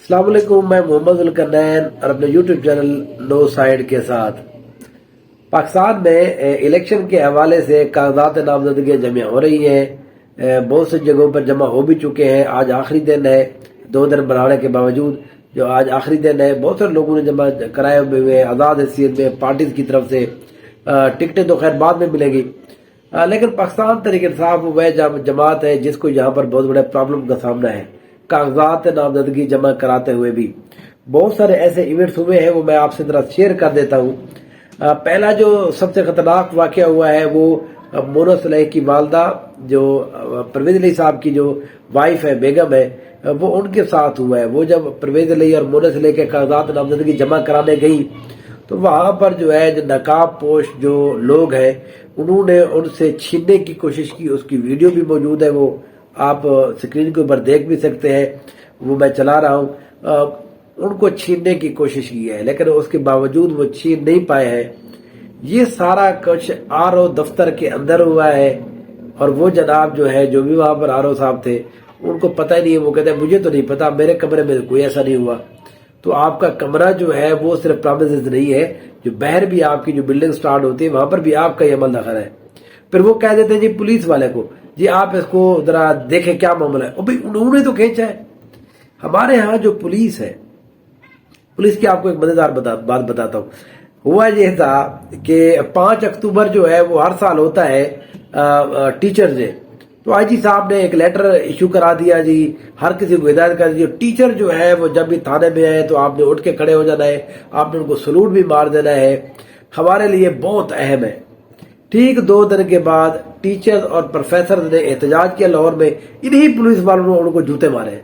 السلام علیکم، میں محمد ذوالقرنین اور اپنے یوٹیوب چینل نو سائیڈ کے ساتھ پاکستان میں الیکشن کے حوالے سے کاغذات نامزدگیاں جمع ہو رہی ہیں۔ بہت سی جگہوں پر جمع ہو بھی چکے ہیں۔ آج آخری دن ہے، 2 دن بڑھانے کے باوجود جو آج آخری دن ہے، بہت سارے لوگوں نے جمع کرائے ہوئے ہیں آزاد حیثیت میں پارٹیز کی طرف سے۔ ٹکٹیں تو خیر بعد میں ملیں گی، لیکن پاکستان تحریک انصاف وہ جماعت ہے جس کو یہاں پر بہت بڑے پرابلم کا سامنا ہے۔ کاغذات نامزدگی جمع کراتے ہوئے بھی بہت سارے ایسے ایونٹس ہوئے ہیں، وہ میں آپ سے ذرا شیئر کر دیتا ہوں۔ پہلا جو سب سے خطرناک واقعہ ہوا ہے وہ مونس علیہ کی والدہ جو پرویز علی صاحب کی جو وائف ہے، بیگم ہے، وہ ان کے ساتھ ہوا ہے۔ وہ جب پرویز علی اور مونس علیہ کے کاغذات نامزدگی جمع کرانے گئی تو وہاں پر جو ہے جو نقاب پوش جو لوگ ہیں انہوں نے ان سے چھیننے کی کوشش کی۔ اس کی ویڈیو بھی موجود ہے، وہ آپ سکرین کے اوپر دیکھ بھی سکتے ہیں، وہ میں چلا رہا ہوں۔ ان کو چھیننے کی کوشش کی ہے، لیکن اس کے باوجود وہ چھین نہیں پائے ہیں۔ یہ سارا کچھ آر او دفتر کے اندر ہوا ہے، اور وہ جناب جو ہے جو بھی وہاں پر آر او صاحب تھے ان کو پتہ ہی نہیں ہے۔ وہ کہتے ہیں مجھے تو نہیں پتا، میرے کمرے میں کوئی ایسا نہیں ہوا۔ تو آپ کا کمرہ جو ہے وہ صرف پرامسز نہیں ہے، جو باہر بھی آپ کی جو بلڈنگ سٹارٹ ہوتی ہے وہاں پر بھی آپ کا یہ عمل دخل ہے۔ پھر وہ کہہ دیتے ہیں جی پولیس والے کو، جی آپ اس کو ذرا دیکھیں کیا معاملہ ہے۔ بھائی انہوں نے تو کھینچا ہے۔ ہمارے ہاں جو پولیس ہے، پولیس کی آپ کو ایک مزیدار بات بتاتا ہوں۔ ہوا یہ تھا کہ 5 اکتوبر جو ہے وہ ہر سال ہوتا ہے ٹیچر ڈے۔ تو آئی جی صاحب نے ایک لیٹر ایشو کرا دیا، جی ہر کسی کو ہدایت کر دی ٹیچر جو ہے وہ جب بھی تھانے میں آئے تو آپ نے اٹھ کے کھڑے ہو جانا ہے، آپ نے ان کو سلوٹ بھی مار دینا ہے، ہمارے لیے بہت اہم ہے۔ ٹھیک 2 دن کے بعد ٹیچر اور پروفیسر نے احتجاج کیا لاہور میں، انہی پولیس والوں نے ان کو جوتے مارے،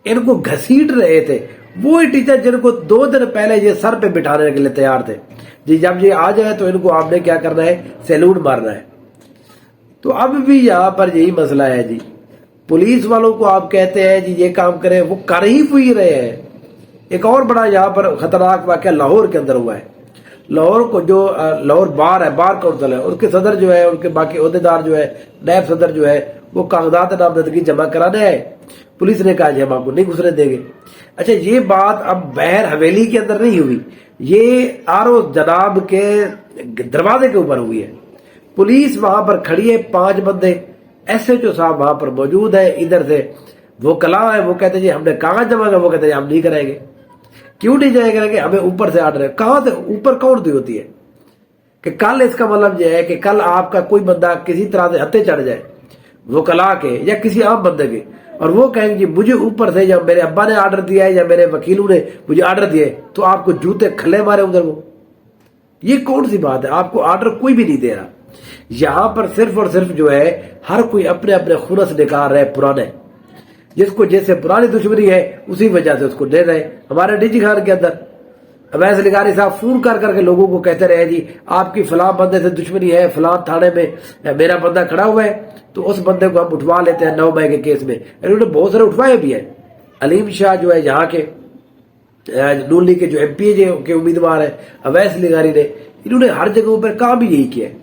ان کو گھسیٹ رہے تھے۔ وہی ٹیچر جن کو 2 دن پہلے یہ سر پہ بٹھانے کے لیے تیار تھے، جی جب یہ آ جائے تو ان کو آپ نے کیا کرنا ہے، سیلوٹ مارنا ہے۔ تو اب بھی یہاں پر یہی مسئلہ ہے جی، پولیس والوں کو آپ کہتے ہیں جی یہ کام کریں، وہ کر ہی ہوئی رہے ہیں۔ ایک اور بڑا یہاں پر خطرناک واقعہ لاہور کے اندر ہوا ہے۔ لاہور کو جو لاہور بار ہے، بار کونسل ہے، اس کے صدر جو ہے، ان کے باقی عہدیدار جو ہے، نائب صدر جو ہے، وہ کاغذات نامزدگی جمع کرانے آئے۔ پولیس نے کہا جی ہم آپ کو نہیں گھسنے دیں گے۔ اچھا یہ بات اب بہر حویلی کے اندر نہیں ہوئی، یہ آر او جناب کے دروازے کے اوپر ہوئی ہے۔ پولیس وہاں پر کھڑی ہے، 5 بندے، ایس ایچ او صاحب وہاں پر موجود ہے، ادھر سے وہ کلاں ہے، وہ کہتے ہیں جی ہم نے کاغذ جمع کر، وہ کہتے ہیں جی ہم نہیں کریں گے۔ کیوں نہیں جائے کریں گے؟ ہمیں اوپر سے آرڈر ہے۔ کہاں سے اوپر کون دی ہوتی ہے؟ کہ کل اس کا مطلب یہ ہے کہ کل آپ کا کوئی بندہ کسی طرح سے ہتھے چڑھ جائے وکلا کے یا کسی عام بندے کے، اور وہ کہیں گے جی مجھے اوپر سے یا میرے ابا نے آرڈر دیا ہے یا میرے وکیلوں نے مجھے آرڈر دیا ہے، تو آپ کو جوتے کھلے مارے ادھر۔ وہ یہ کون سی بات ہے؟ آپ کو آرڈر کوئی بھی نہیں دے رہا۔ یہاں پر صرف اور صرف جو ہے ہر کوئی اپنے اپنے خنث نکال رہے پرانے، جس کو جیسے پرانی دشمنی ہے اسی وجہ سے اس کو دے رہے۔ ہمارے ڈی جی خان کے اندر اویس لغاری صاحب فون کر کر کے لوگوں کو کہتے رہے جی آپ کی فلاں بندے سے دشمنی ہے، فلاں تھانے میں میرا بندہ کھڑا ہوا ہے، تو اس بندے کو ہم اٹھوا لیتے ہیں 9 مئی کے کیس میں۔ انہوں نے بہت سارے اٹھوائے بھی ہیں۔ علیم شاہ جو ہے یہاں کے نون لیگ کے جو ایم پی کے امیدوار ہیں، اویس لغاری نے، انہوں نے ہر جگہوں پر کام بھی یہی کیا ہے۔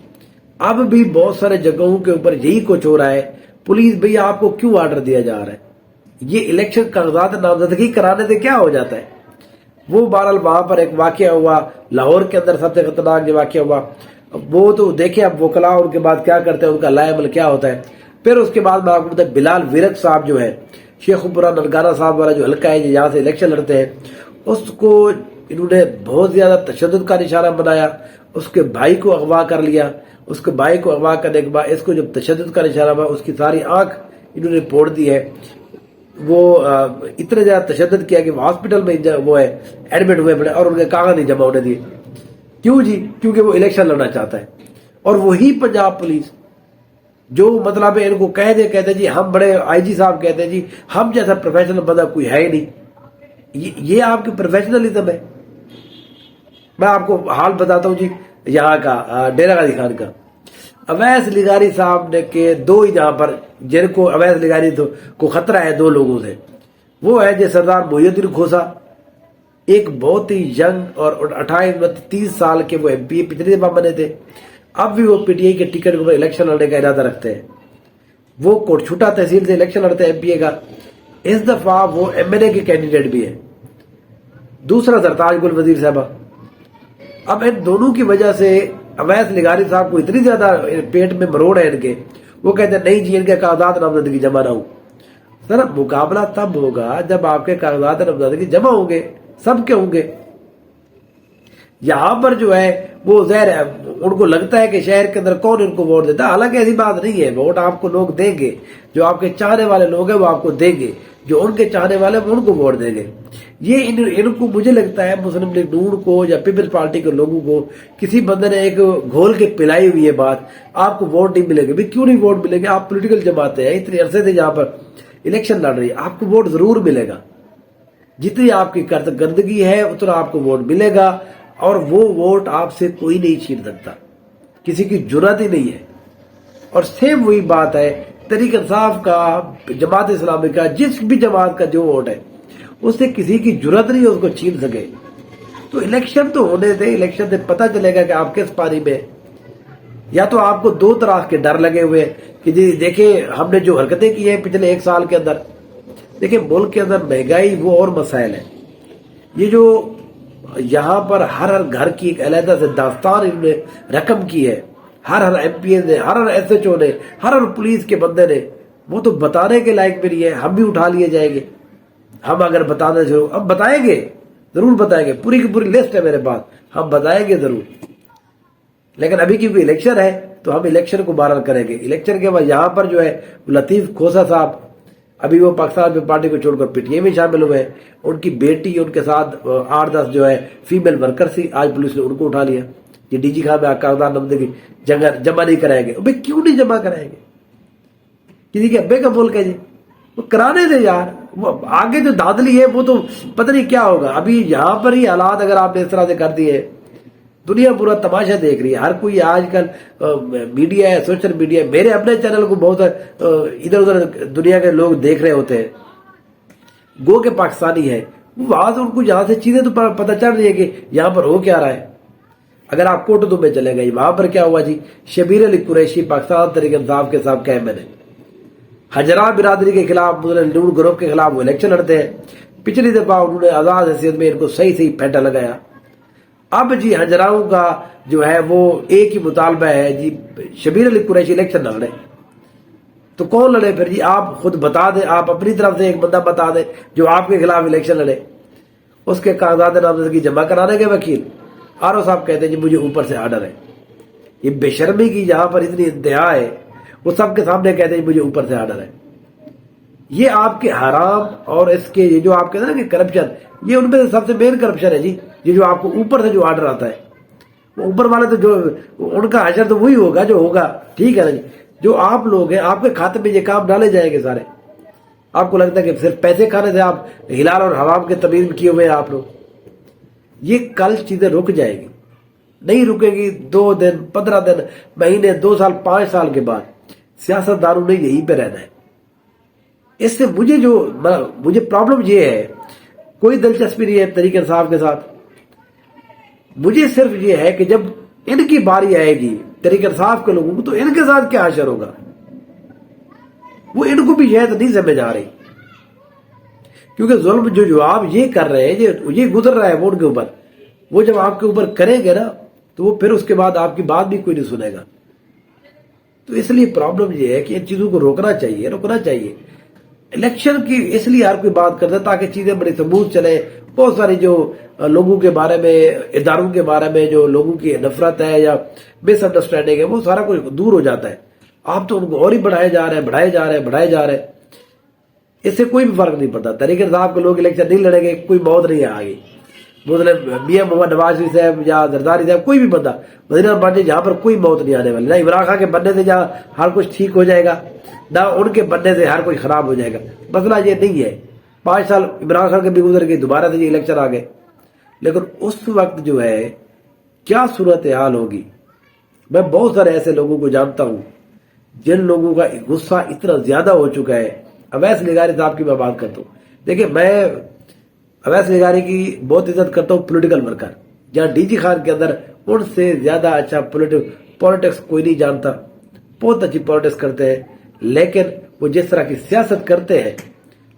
اب بھی بہت سارے جگہوں کے اوپر یہی کچھ ہو رہا ہے۔ پولیس بھئی آپ کو کیوں آرڈر دیا جا رہا ہے؟ یہ الیکشن کاغذات نامزدگی کرانے سے کیا ہو جاتا ہے؟ وہ بہرحال وہاں پر ایک واقعہ ہوا لاہور کے اندر، سب سے خطرناک جو واقعہ ہوا وہ تو دیکھیں اب وکلا ان کے بعد کیا کرتے ہیں، ان کا لائے عمل کیا ہوتا ہے۔ پھر اس کے بعد میں آپ کو بتاؤں بلال ورک صاحب جو ہے، شیخ پورہ ننکانہ صاحب والا جو حلقہ ہے جہاں سے الیکشن لڑتے ہیں، اس کو انہوں نے بہت زیادہ تشدد کا نشانہ بنایا، اس کے بھائی کو اغوا کر لیا۔ اس کے بھائی کو اغوا کرنے کے بعد اس کو جب تشدد کا نشانہ بنا، اس کی ساری آنکھ انہوں نے پھوڑ دی ہے۔ وہ اتنے زیادہ تشدد کیا کہ وہ ہاسپٹل میں وہ ہے ایڈمٹ ہوئے پڑے، اور ان کے کاغذ نہیں جمع ہونے دیے۔ کیوں جی؟ کیونکہ وہ الیکشن لڑنا چاہتا ہے۔ اور وہی پنجاب پولیس جو مطلب ہے ان کو کہتے جی ہم بڑے، آئی جی صاحب کہتے ہیں جی ہم جیسا پروفیشنل بندہ کوئی ہے ہی نہیں۔ یہ آپ کی پروفیشنلزم ہے۔ میں آپ کو حال بتاتا ہوں جی یہاں کا ڈیرہ غازی خان کا۔ اویس لغاری صاحب نے کے 2 ہی جہاں پر جن کو اویس لغاری کو خطرہ ہے 2 لوگوں سے، وہ ہے جی سردار محی الدین کھوسا، ایک بہت ہی ینگ اور 28-29 سال کے وہ ایم پی پچھلی دفعہ بنے تھے، اب بھی وہ پی ٹی آئی کے ٹکٹ پر الیکشن لڑنے کا ارادہ رکھتے ہیں۔ وہ کوٹ چھوٹا تحصیل سے الیکشن لڑتے ہیں ایم پی اے کا۔ اس دفعہ وہ MNA کے کینڈیڈیٹ بھی ہیں، دوسرا زرتاج گل وزیر صاحبہ. اب ان دونوں کی وجہ سے اویس لغاری صاحب کو اتنی زیادہ پیٹ میں مروڑ ہے ان کے، وہ کہتے ہیں نہیں جی ان کے کاغذات نامزدگی جمع نہ ہو. سر مقابلہ تب ہوگا جب آپ کے کاغذات نامزدگی جمع ہوں گے، سب کے ہوں گے. یہاں پر جو ہے وہ ظاہر ہے ان کو لگتا ہے کہ شہر کے اندر کون ان کو ووٹ دیتا ہے، حالانکہ ایسی بات نہیں ہے. ووٹ آپ کو لوگ دیں گے، جو آپ کے چاہنے والے لوگ ہیں وہ آپ کو دیں گے، جو ان کے چاہنے والے وہ ان کو ووٹ دیں گے. یہ ان کو مجھے لگتا ہے مسلم لیگ نون کو یا پیپلز پارٹی کے لوگوں کو کسی بندے نے ایک گھول کے پلائی ہوئی ہے بات، آپ کو ووٹ نہیں ملے گا. بھی کیوں نہیں ووٹ ملے گا؟ آپ پولیٹیکل جماعتیں ہیں، اتنے عرصے سے جہاں پر الیکشن لڑ رہی ہے، آپ کو ووٹ ضرور ملے گا. جتنی آپ کی گندگی ہے اتنا آپ کو ووٹ ملے گا، اور وہ ووٹ آپ سے کوئی نہیں چھین سکتا، کسی کی جرات ہی نہیں ہے. اور سیم وہی بات ہے تحریک انصاف کا، جماعت اسلامی کا، جس بھی جماعت کا جو ووٹ ہے اس سے کسی کی جرات نہیں ہے اس کو چھین سکے. تو الیکشن تو ہونے دے، الیکشن سے پتہ چلے گا کہ آپ کس پانی میں. یا تو آپ کو دو طرح کے ڈر لگے ہوئے کہ جی دیکھیں ہم نے جو حرکتیں کی ہیں پچھلے 1 سال کے اندر، دیکھیں ملک کے اندر مہنگائی وہ اور مسائل ہیں، یہ جو یہاں پر ہر گھر کی ایک علیحدہ سے داستان انہوں نے رقم کی ہے، ہر MP نے، ہر SHO نے، ہر پولیس کے بندے نے، وہ تو بتانے کے لائق بھی نہیں ہے. ہم بھی اٹھا لیے جائیں گے، ہم اگر بتانے سے ہم بتائیں گے، ضرور بتائیں گے، پوری کی پوری لسٹ ہے میرے پاس، ہم بتائیں گے ضرور. لیکن ابھی کیونکہ الیکشن ہے تو ہم الیکشن کو بہرحال کریں گے. الیکشن کے بعد یہاں پر جو ہے لطیف کھوسا صاحب، ابھی وہ پاکستان میں پارٹی کو چھوڑ کر PTI میں شامل ہوئے ہیں، ان کی بیٹی ان کے ساتھ 8-10 جو ہے فیمیل ورکر سی، آج پولیس نے ان کو اٹھا لیا. یہ DG خان میں کاغذات نامزدگی جمع نہیں کرائیں گے. بھائی کیوں نہیں جمع کرائیں گے؟ کسی کے ابے کا ملک ہے جی، وہ کرانے دے یار. وہ آگے جو دھاندلی ہے وہ تو پتہ نہیں کیا ہوگا. ابھی یہاں پر ہی حالات اگر آپ نے اس طرح سے کر دیے، دنیا پورا تماشا دیکھ رہی ہے. ہر کوئی آج کل میڈیا ہے، سوشل میڈیا ہے، میرے اپنے چینل کو بہت ادھر ادھر دنیا کے لوگ دیکھ رہے ہوتے ہیں، گو کے پاکستانی ہے، وہاں سے ان کو یہاں سے چیزیں تو پتہ چل رہی ہے کہ یہاں پر ہو کیا رہا ہے. اگر آپ کوٹدو میں چلے گئے، وہاں پر کیا ہوا جی؟ شبیر علی قریشی پاکستان تحریک انصاف کے ساتھ MNA ہجرا برادری کے خلاف، مسلم لیگ نون گروپ کے خلاف وہ الیکشن لڑتے ہیں. پچھلی دفعہ انہوں نے آزاد حیثیت میں ان کو صحیح پھینٹا لگایا. اب جی ہجراؤں کا جو ہے وہ ایک ہی مطالبہ ہے جی، شبیر علی قریشی الیکشن نہ لڑے. تو کون لڑے پھر جی؟ آپ خود بتا دیں، آپ اپنی طرف سے ایک بندہ بتا دیں جو آپ کے خلاف الیکشن لڑے. اس کے کاغذات نامزدگی جمع کرانے کے وکیل RO صاحب کہتے ہیں جی مجھے اوپر سے آرڈر ہے. یہ بے شرمی کی جہاں پر اتنی انتہا ہے، وہ سب کے سامنے کہتے ہیں مجھے اوپر سے آرڈر ہے. یہ آپ کے حرام اور اس کے یہ جو آپ کہتے ہیں نا کہ کرپشن، یہ ان میں سے سب سے مین کرپشن ہے جی. یہ جو آپ کو اوپر سے جو آرڈر آتا ہے، وہ اوپر والے تو جو ان کا حشر تو وہی ہوگا جو ہوگا، ٹھیک ہے نا جی. جو آپ لوگ ہیں آپ کے کھاتے میں یہ کام ڈالے جائیں گے سارے. آپ کو لگتا ہے کہ صرف پیسے کھانے سے آپ ہلال اور حرام کے تبدیل کیے ہوئے ہیں آپ لوگ. یہ کل چیزیں رک جائیں گی، نہیں رکے گی. 2 دن 15 دن مہینے 2 سال 5 سال کے بعد سیاست دانوں نے یہیں پہ رہنا ہے. اس سے مجھے پرابلم یہ ہے، کوئی دلچسپی نہیں ہے تحریک انصاف کے ساتھ. مجھے صرف یہ ہے کہ جب ان کی باری آئے گی تحریک انصاف کے لوگوں کو، تو ان کے ساتھ کیا حشر ہوگا، وہ ان کو بھی شاید نہیں سمجھ آ رہی. کیونکہ ظلم جو آپ یہ کر رہے ہیں، یہ گزر رہا ہے وہ ان کے اوپر، وہ جب آپ کے اوپر کریں گے نا تو وہ پھر اس کے بعد آپ کی بات بھی کوئی نہیں سنے گا. تو اس لیے پرابلم یہ ہے کہ ان چیزوں کو روکنا چاہیے. الیکشن کی اس لیے ہر کوئی بات کرتا ہے تاکہ چیزیں بڑی سموتھ چلے. بہت ساری جو لوگوں کے بارے میں، اداروں کے بارے میں جو لوگوں کی نفرت ہے یا مس انڈرسٹینڈنگ ہے، وہ سارا کچھ دور ہو جاتا ہے. آپ تو ان کو اور ہی بڑھائے جا رہے ہیں. اس سے کوئی بھی فرق نہیں پڑتا. تحریک انصاف کے لوگ الیکشن نہیں لڑیں گے، کوئی موت نہیں آئے گی. مطلب میاں محمد نواز شریف صاحب یا زرداری صاحب، کوئی بھی بندہ وزیر پارٹی، جہاں پر کوئی موت نہیں آنے والی. نہ عمران خان کے بننے سے جہاں ہر کچھ ٹھیک ہو جائے گا، نہ ان کے بننے سے ہر کوئی خراب ہو جائے گا. مسئلہ یہ نہیں ہے. 5 سال عمران خان کے بھی گزر گئے، دوبارہ سے یہ الیکشن آ گئے. لیکن اس وقت جو ہے کیا صورتحال ہوگی. میں بہت سارے ایسے لوگوں کو جانتا ہوں جن لوگوں کا غصہ اتنا زیادہ ہو چکا ہے. اویس لغاری صاحب کی میں بات کرتا ہوں. دیکھیں میں اویس لغاری کی بہت عزت کرتا ہوں، پولیٹیکل ورکر. جہاں DG خان کے اندر ان سے زیادہ اچھا پولیٹکس کوئی نہیں جانتا. بہت اچھی پولیٹکس کرتے ہیں، لیکن وہ جس طرح کی سیاست کرتے ہیں